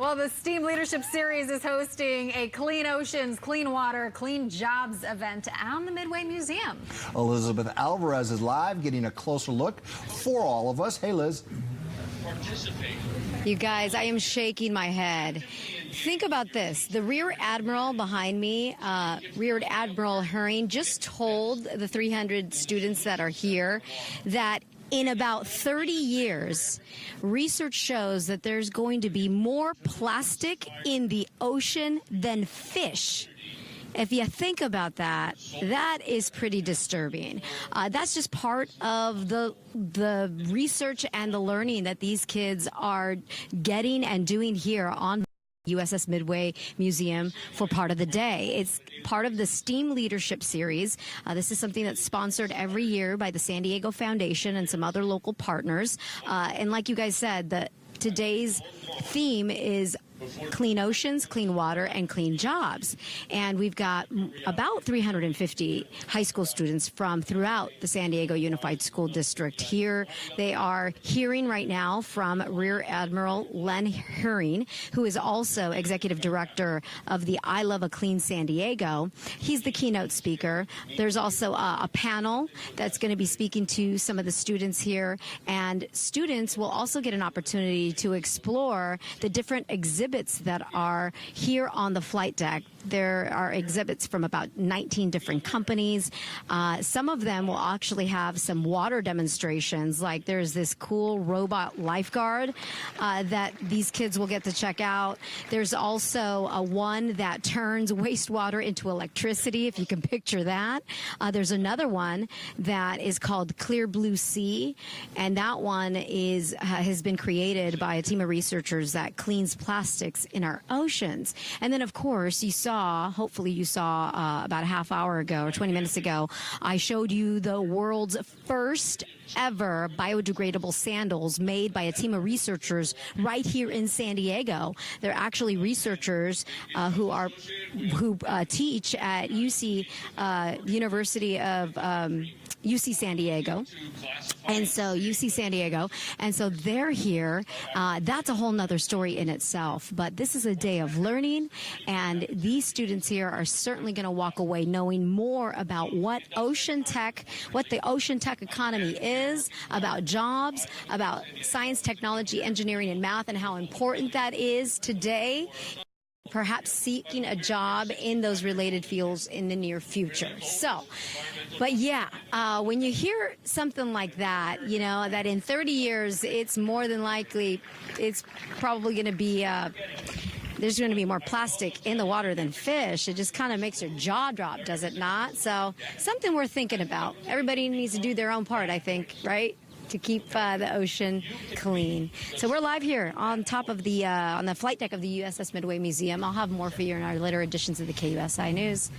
Well, the STEAM Leadership Series is hosting a Clean Oceans, Clean Water, Clean Jobs event at the Midway Museum. Elizabeth Alvarez is live, getting a closer look for all of us. Hey, Liz. You guys, I am shaking my head. Think about this. The Rear Admiral behind me, Rear Admiral Herring, just told the 300 students that are here that in about 30 years, research shows that there's going to be more plastic in the ocean than fish. If you think about that, that is pretty disturbing. That's just part of the research and the learning that these kids are getting and doing here on USS Midway Museum for part of the day. It's part of the STEAM Leadership Series. This is something that's sponsored every year by the San Diego Foundation and some other local partners. And like you guys said, today's theme is clean oceans, clean water, and clean jobs. And we've got about 350 high school students from throughout the San Diego Unified School District here. They are hearing right now from Rear Admiral Len Herring, who is also executive director of the I Love a Clean San Diego. He's the keynote speaker. There's also a panel that's going to be speaking to some of the students here, and students will also get an opportunity to explore the different exhibits that are here on the flight deck. There are exhibits from about 19 different companies. Some of them will actually have some water demonstrations, like there's this cool robot lifeguard that these kids will get to check out. There's also one that turns wastewater into electricity, if you can picture that. There's another one that is called Clear Blue Sea, and that one has been created by a team of researchers that cleans plastics in our oceans. And then, of course, hopefully you saw about a half hour ago or 20 minutes ago, I showed you the world's first ever biodegradable sandals made by a team of researchers right here in San Diego. They're actually researchers who teach at University of UC San Diego. And so UC San Diego. And so they're here. That's a whole nother story in itself. But this is a day of learning, and these students here are certainly going to walk away knowing more about what the ocean tech economy is, about jobs, about science, technology, engineering, and math, and how important that is today. Perhaps seeking a job in those related fields in the near future. So, but yeah, when you hear something like that, you know, that in 30 years, it's more than likely, it's probably going to be, there's going to be more plastic in the water than fish. It just kind of makes your jaw drop, does it not? So something we're thinking about. Everybody needs to do their own part, I think, right? To keep the ocean clean. So we're live here on top of the on the flight deck of the USS Midway Museum. I'll have more for you in our later editions of the KUSI News.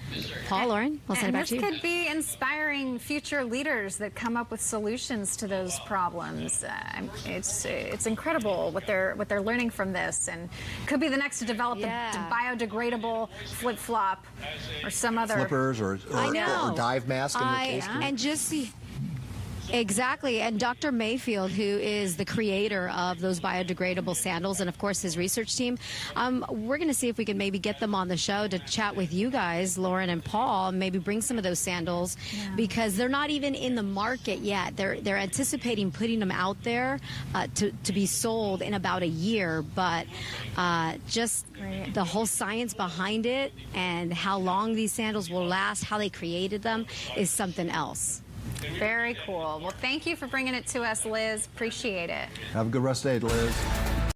Paul, Lauren, we'll send it back to you. This could be inspiring future leaders that come up with solutions to those problems. It's incredible what they're learning from this, and could be the next to develop the biodegradable flip flop or some other flippers or dive mask in the case. And just see. Exactly. And Dr. Mayfield, who is the creator of those biodegradable sandals, and of course his research team, we're going to see if we can maybe get them on the show to chat with you guys, Lauren and Paul, and maybe bring some of those sandals, because they're not even in the market yet. They're anticipating putting them out there to be sold in about a year, but just the whole science behind it and how long these sandals will last, how they created them, is something else. Very cool. Well, thank you for bringing it to us, Liz. Appreciate it. Have a good rest of the day, Liz.